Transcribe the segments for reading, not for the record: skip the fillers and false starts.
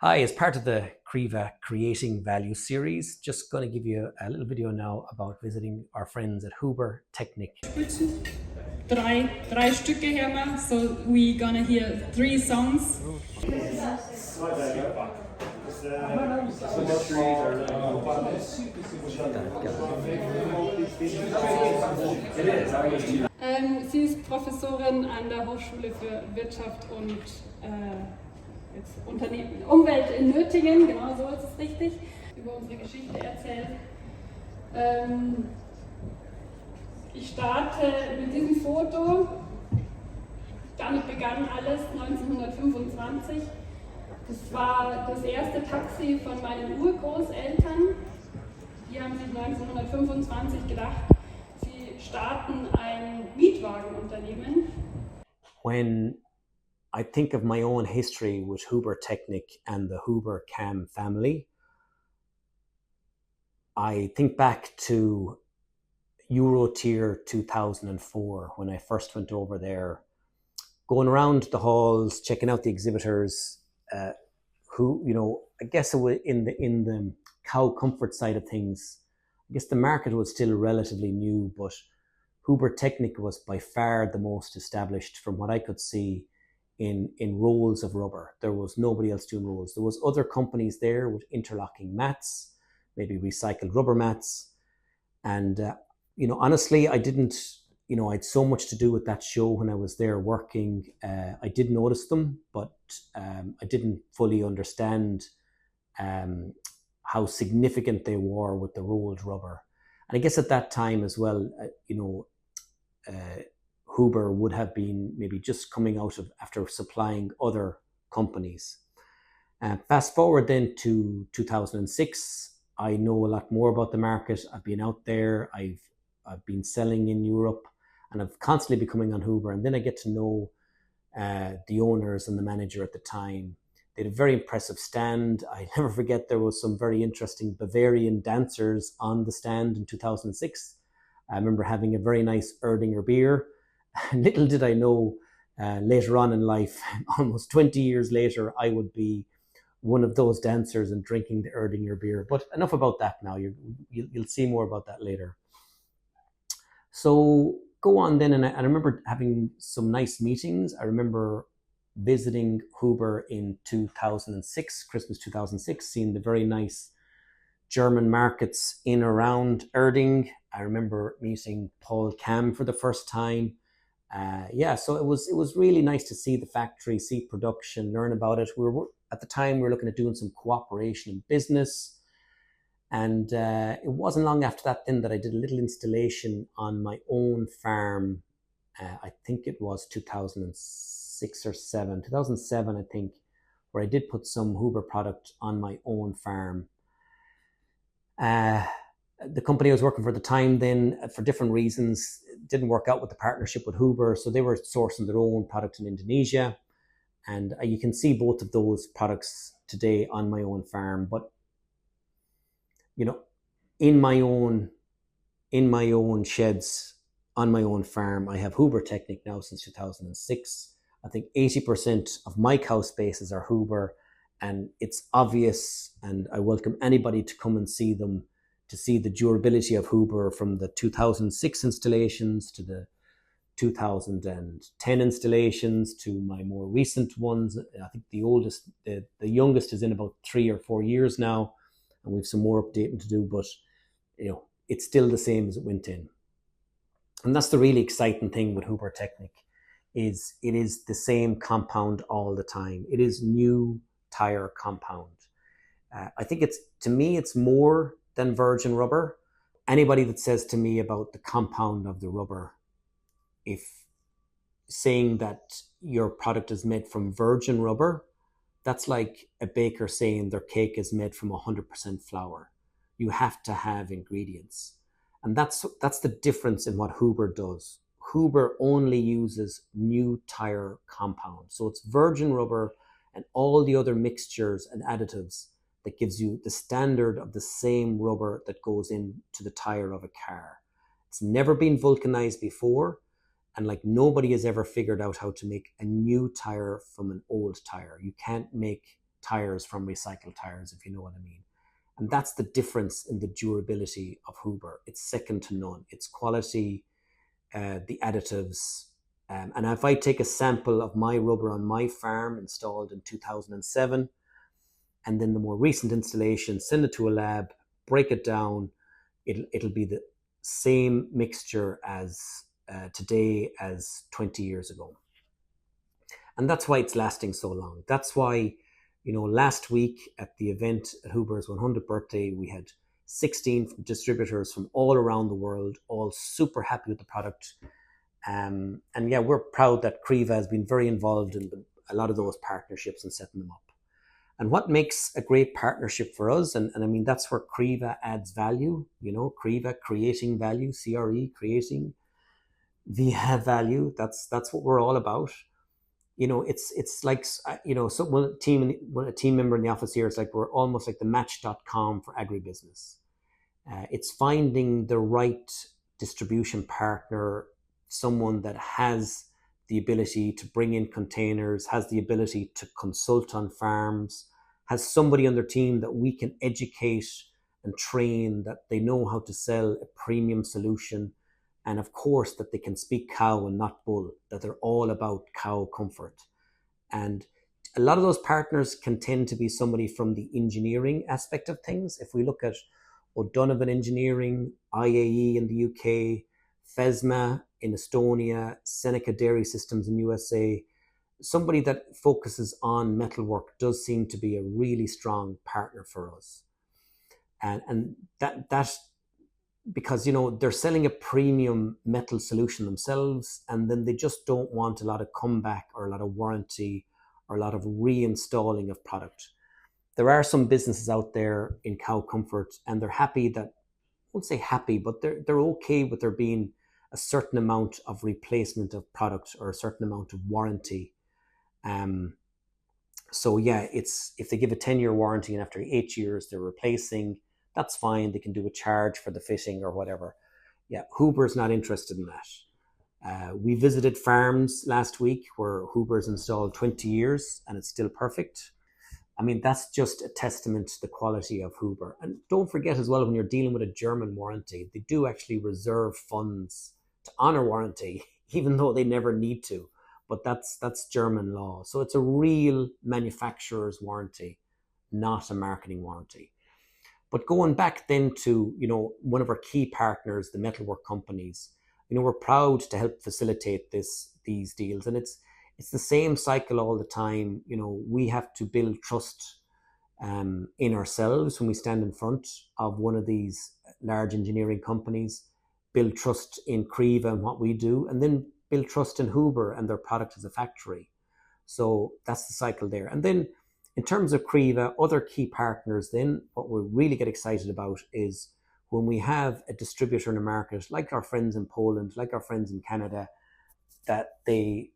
Hi, as part of the Creva Creating Value series, just going to give you a little video now about visiting our friends at Huber Technik. Drei Stücke haben so we gonna hear three songs. Sie ist Professorin an der Hochschule für Wirtschaft und Umwelt in Nöttingen, genau so ist es richtig, über unsere Geschichte erzählt. Ich starte mit diesem Foto. Damit begann alles 1925. Das war das erste Taxi von meinen Urgroßeltern. Die haben sich 1925 gedacht, sie starten ein Mietwagenunternehmen. When I think of my own history with Huber Technik and the Huber Cam family, I think back to EuroTier 2004 when I first went over there, going around the halls, checking out the exhibitors, who, I guess it was in the cow comfort side of things. I guess the market was still relatively new, but Huber Technik was by far the most established from what I could see in rolls of rubber. There was nobody else doing rolls. There was other companies there with interlocking mats, maybe recycled rubber mats. And, honestly, I didn't, I had so much to do with that show when I was there working. I did notice them, but I didn't fully understand how significant they were with the rolled rubber. And I guess at that time as well, Huber would have been maybe just coming out of after supplying other companies. Fast forward then to 2006, I know a lot more about the market. I've been out there, I've been selling in Europe, and I've constantly been coming on Huber. And then I get to know the owners and the manager at the time. They had a very impressive stand. I never forget there was some very interesting Bavarian dancers on the stand in 2006. I remember having a very nice Erdinger beer. Little did I know later on in life, almost 20 years later, I would be one of those dancers and drinking the Erdinger beer. But enough about that now. You'll see more about that later. So go on then, and I remember having some nice meetings. I remember visiting Huber in 2006, Christmas 2006, seeing the very nice German markets in around Erding. I remember meeting Paul Cam for the first time. So it was really nice to see the factory, see production, learn about it. At the time we were looking at doing some cooperation in business, and it wasn't long after that then that I did a little installation on my own farm. I think it was 2006 or 2007, I think, where I did put some Huber product on my own farm. The company I was working for at the time then, for different reasons, didn't work out with the partnership with Huber, so they were sourcing their own product in Indonesia, and you can see both of those products today on my own farm. But in my own sheds on my own farm, I have Huber Technik now since 2006. I think 80% of my cow spaces are Huber, and it's obvious, and I welcome anybody to come and see them, to see the durability of Huber from the 2006 installations to the 2010 installations to my more recent ones. I think the youngest is in about 3 or 4 years now, and we've some more updating to do, but it's still the same as it went in. And that's the really exciting thing with Huber Technik, is it is the same compound all the time. It is new tire compound. I think to me it's more than virgin rubber. Anybody that says to me about the compound of the rubber, if saying that your product is made from virgin rubber, that's like a baker saying their cake is made from 100% flour. You have to have ingredients. And that's the difference in what Huber does. Huber only uses new tire compound. So it's virgin rubber and all the other mixtures and additives that gives you the standard of the same rubber that goes into the tire of a car. It's never been vulcanized before, and like nobody has ever figured out how to make a new tire from an old tire. You can't make tires from recycled tires, if you know what I mean. And that's the difference in the durability of Huber. It's second to none. It's quality, the additives. And if I take a sample of my rubber on my farm installed in 2007, and then the more recent installation, send it to a lab, break it down, it'll be the same mixture as today as 20 years ago. And that's why it's lasting so long. That's why, last week at the event at Huber's 100th birthday, we had 16 distributors from all around the world, all super happy with the product. And yeah, we're proud that Creva has been very involved in a lot of those partnerships and setting them up. And what makes a great partnership for us, and I mean, that's where Creva adds value, Creva creating value, CRE creating via value. That's what we're all about. It's like, so when a team member in the office here, it's like we're almost like the Match.com for agribusiness. It's finding the right distribution partner, someone that has the ability to bring in containers, has the ability to consult on farms, has somebody on their team that we can educate and train, that they know how to sell a premium solution. And of course, that they can speak cow and not bull, that they're all about cow comfort. And a lot of those partners can tend to be somebody from the engineering aspect of things. If we look at O'Donovan Engineering, IAE in the UK, FESMA in Estonia, Seneca Dairy Systems in USA, somebody that focuses on metalwork does seem to be a really strong partner for us. And that because they're selling a premium metal solution themselves, and then they just don't want a lot of comeback or a lot of warranty or a lot of reinstalling of product. There are some businesses out there in cow comfort, and they're happy that, I won't say happy, but they're okay with there being a certain amount of replacement of product or a certain amount of warranty. So yeah, it's, if they give a 10-year warranty and after 8 years they're replacing, that's fine. They can do a charge for the fitting or whatever. Yeah, Huber's not interested in that. We visited farms last week where Huber's installed 20 years and it's still perfect. I mean, that's just a testament to the quality of Huber. And don't forget as well, when you're dealing with a German warranty, they do actually reserve funds to honor warranty, even though they never need to. But that's German law. So it's a real manufacturer's warranty, not a marketing warranty. But going back then to, one of our key partners, the metalwork companies, we're proud to help facilitate these deals. And it's the same cycle all the time. We have to build trust in ourselves when we stand in front of one of these large engineering companies, build trust in Creva and what we do, and then build trust in Huber and their product as a factory. So that's the cycle there. And then in terms of Creva, other key partners, then what we really get excited about is when we have a distributor in a market, like our friends in Poland, like our friends in Canada, that they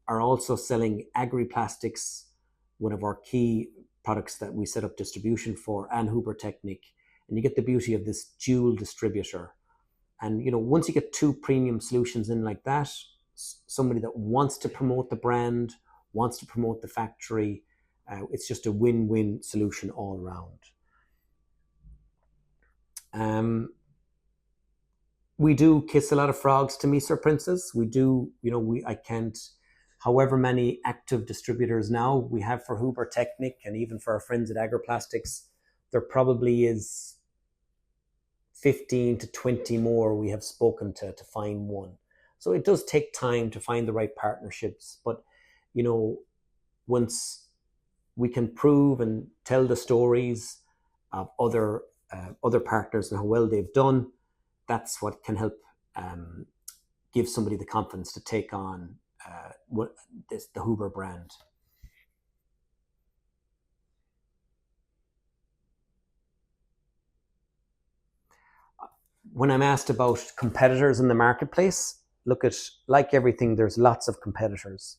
are also selling agri-plastics, one of our key products that we set up distribution for, and Huber Technik. And you get the beauty of this dual distributor. And once you get two premium solutions in like that, somebody that wants to promote the brand, wants to promote the factory, it's just a win-win solution all around. We do kiss a lot of frogs to meet our princes. We do, I can't, however many active distributors now we have for Huber Technik and even for our friends at Agriplastics, there probably is 15 to 20 more we have spoken to find one. So it does take time to find the right partnerships. But, once we can prove and tell the stories of other partners and how well they've done, that's what can help give somebody the confidence to take on the Huber brand. When I'm asked about competitors in the marketplace, like everything, there's lots of competitors.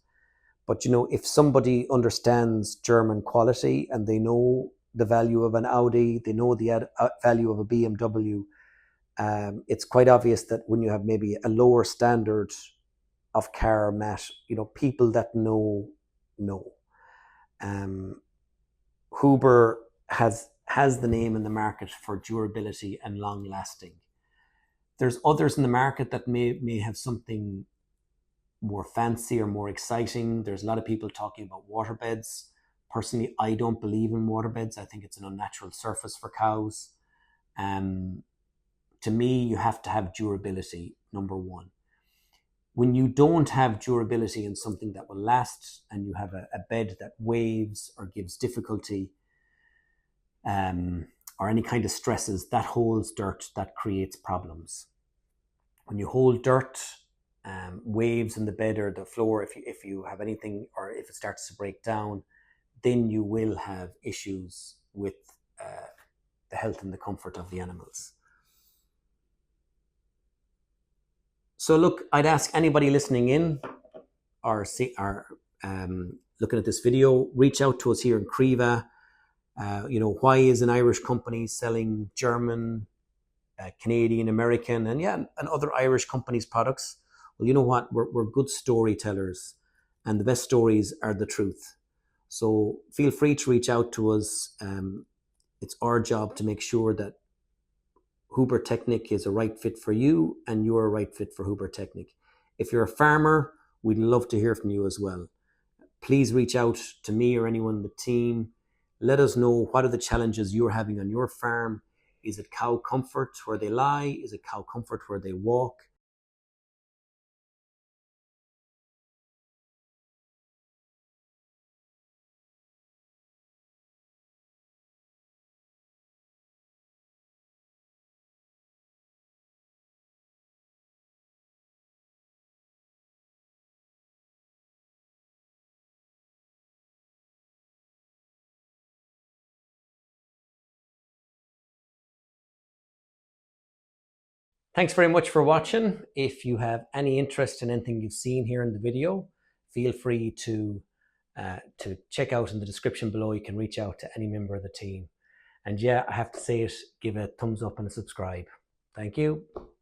But, if somebody understands German quality and they know the value of an Audi, they know the value of a BMW, it's quite obvious that when you have maybe a lower standard of car, Matt, people that know. Huber has the name in the market for durability and long lasting. There's others in the market that may have something more fancy or more exciting. There's a lot of people talking about waterbeds. Personally, I don't believe in waterbeds. I think it's an unnatural surface for cows. To me, you have to have durability, number one. When you don't have durability in something that will last, and you have a bed that waves or gives difficulty, or any kind of stresses, that holds dirt, that creates problems. When you hold dirt, waves in the bed or the floor, if you have anything, or if it starts to break down, then you will have issues with the health and the comfort of the animals. So look, I'd ask anybody listening in or looking at this video, reach out to us here in Creva. Why is an Irish company selling German, Canadian, American, and other Irish companies' products? Well, you know what? We're good storytellers, and the best stories are the truth. So feel free to reach out to us. It's our job to make sure that Huber Technik is a right fit for you, and you're a right fit for Huber Technik. If you're a farmer, we'd love to hear from you as well. Please reach out to me or anyone on the team. Let us know, what are the challenges you're having on your farm? Is it cow comfort where they lie? Is it cow comfort where they walk? Thanks very much for watching. If you have any interest in anything you've seen here in the video, feel free to check out in the description below. You can reach out to any member of the team. And yeah, I have to say it, give a thumbs up and a subscribe. Thank you.